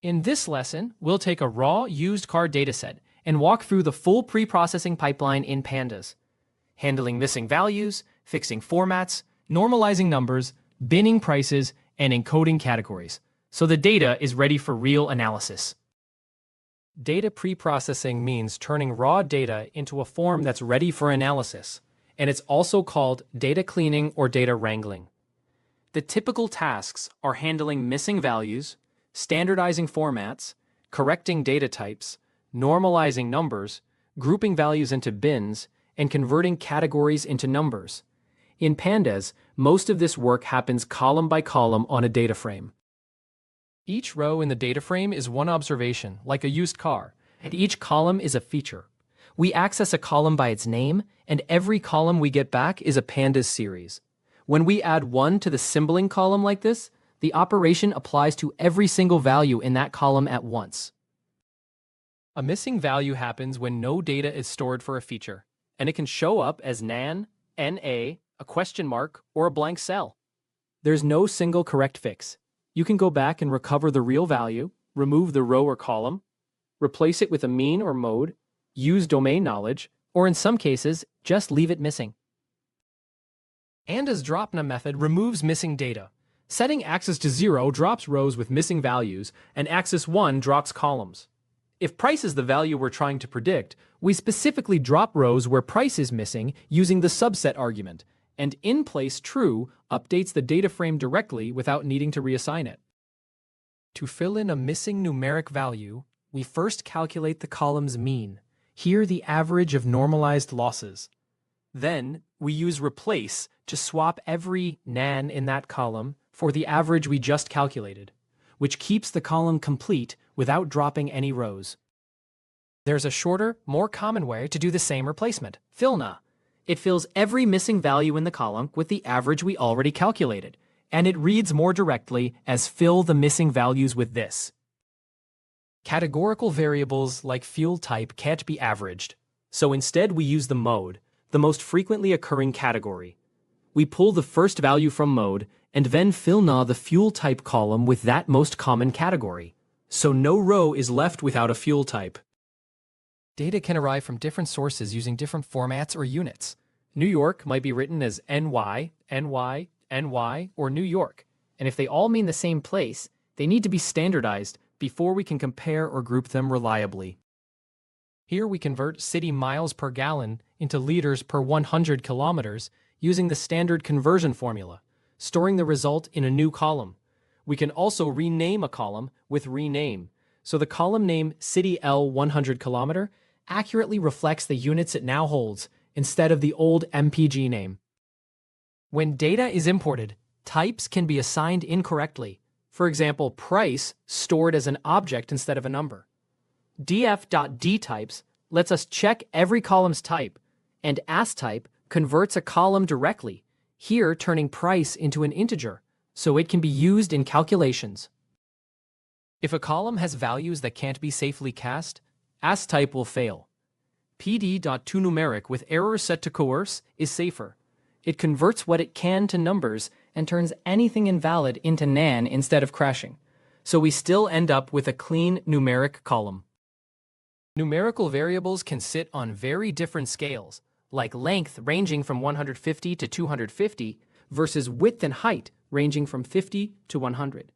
In this lesson, we'll take a raw used car dataset and walk through the full pre-processing pipeline in Pandas, handling missing values, fixing formats, normalizing numbers, binning prices, and encoding categories, so the data is ready for real analysis. Data pre-processing means turning raw data into a form that's ready for analysis, and it's also called data cleaning or data wrangling. The typical tasks are handling missing values, standardizing formats, correcting data types, normalizing numbers, grouping values into bins, and converting categories into numbers. In Pandas, most of this work happens column by column on a data frame. Each row in the data frame is one observation, like a used car, and each column is a feature. We access a column by its name, and every column we get back is a Pandas series. When we add 1 to the symboling column like this, the operation applies to every single value in that column at once. A missing value happens when no data is stored for a feature, and it can show up as nan, na, a question mark, or a blank cell. There's no single correct fix. You can go back and recover the real value, remove the row or column, replace it with a mean or mode, use domain knowledge, or in some cases, just leave it missing. Pandas dropNum method removes missing data. Setting axis to 0 drops rows with missing values, and axis 1 drops columns. If price is the value we're trying to predict, we specifically drop rows where price is missing using the subset argument, and in-place true updates the data frame directly without needing to reassign it. To fill in a missing numeric value, we first calculate the column's mean, here the average of normalized losses. Then, we use replace to swap every nan in that column for the average we just calculated, which keeps the column complete without dropping any rows. There's a shorter, more common way to do the same replacement, fillna. It fills every missing value in the column with the average we already calculated, and it reads more directly as fill the missing values with this. Categorical variables like fuel type can't be averaged, so instead we use the mode, the most frequently occurring category. We pull the first value from mode and then fillna the fuel type column with that most common category, so no row is left without a fuel type. Data can arrive from different sources using different formats or units. New York might be written as NY, NY, NY, or New York, and if they all mean the same place, they need to be standardized before we can compare or group them reliably. Here we convert city miles per gallon into liters per 100 kilometers using the standard conversion formula, storing the result in a new column. We can also rename a column with rename, so the column name city L 100 kilometer accurately reflects the units it now holds instead of the old MPG name. When data is imported, types can be assigned incorrectly. For example, price stored as an object instead of a number. df.dtypes lets us check every column's type, and asType converts a column directly, here turning price into an integer, so it can be used in calculations. If a column has values that can't be safely cast, asType will fail. pd.toNumeric with error set to coerce is safer. It converts what it can to numbers and turns anything invalid into nan instead of crashing, so we still end up with a clean numeric column. Numerical variables can sit on very different scales, like length ranging from 150 to 250 versus width and height ranging from 50 to 100.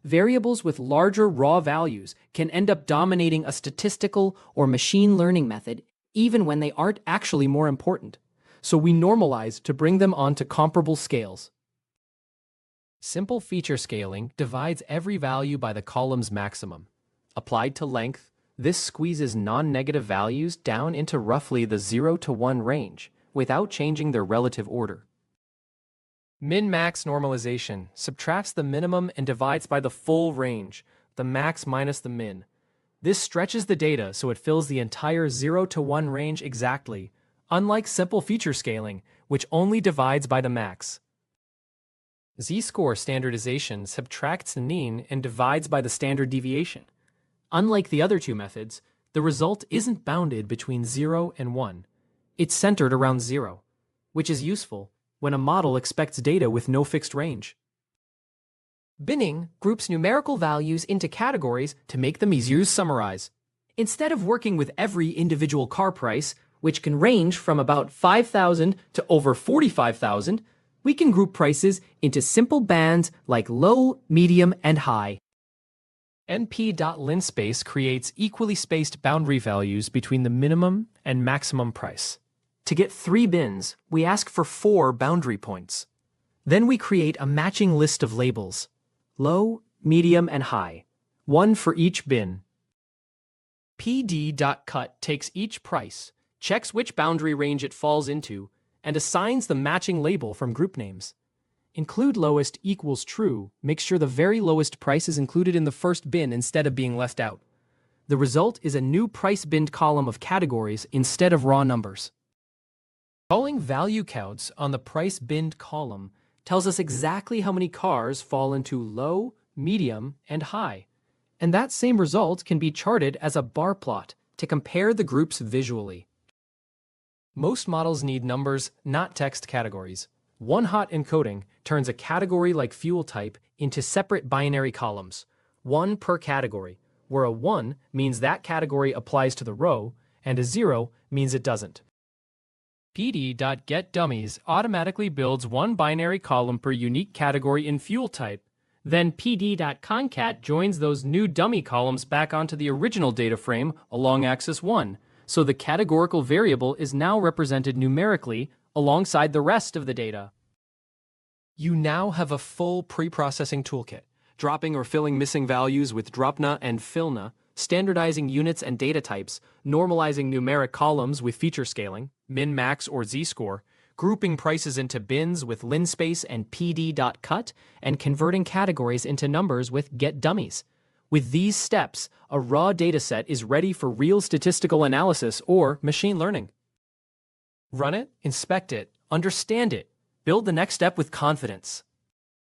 Variables with larger raw values can end up dominating a statistical or machine learning method even when they aren't actually more important, so we normalize to bring them onto comparable scales. Simple feature scaling divides every value by the column's maximum. Applied to length, this squeezes non-negative values down into roughly the 0 to 1 range without changing their relative order. Min-max normalization subtracts the minimum and divides by the full range, the max minus the min. This stretches the data so it fills the entire 0 to 1 range exactly, unlike simple feature scaling, which only divides by the max. Z-score standardization subtracts the mean and divides by the standard deviation. Unlike the other two methods, the result isn't bounded between 0 and 1. It's centered around 0, which is useful when a model expects data with no fixed range. Binning groups numerical values into categories to make them easier to summarize. Instead of working with every individual car price, which can range from about $5,000 to over $45,000, we can group prices into simple bands like low, medium, and high. np.linspace creates equally spaced boundary values between the minimum and maximum price. To get 3 bins, we ask for 4 boundary points. Then we create a matching list of labels: low, medium, and high, 1 for each bin. pd.cut takes each price, checks which boundary range it falls into, and assigns the matching label from group names. Include lowest equals true makes sure the very lowest price is included in the first bin instead of being left out. The result is a new price binned column of categories instead of raw numbers. Calling value counts on the price binned column tells us exactly how many cars fall into low, medium, and high. And that same result can be charted as a bar plot to compare the groups visually. Most models need numbers, not text categories. One-hot encoding turns a category like fuel type into separate binary columns, 1 per category, where a 1 means that category applies to the row, and a 0 means it doesn't. pd.getDummies automatically builds 1 binary column per unique category in fuel type. Then pd.concat joins those new dummy columns back onto the original data frame along axis 1, so the categorical variable is now represented numerically alongside the rest of the data. You now have a full pre-processing toolkit, dropping or filling missing values with dropna and fillna, standardizing units and data types, normalizing numeric columns with feature scaling, min, max, or z-score, grouping prices into bins with linspace and pd.cut, and converting categories into numbers with getDummies. With these steps, a raw dataset is ready for real statistical analysis or machine learning. Run it, inspect it, understand it, build the next step with confidence.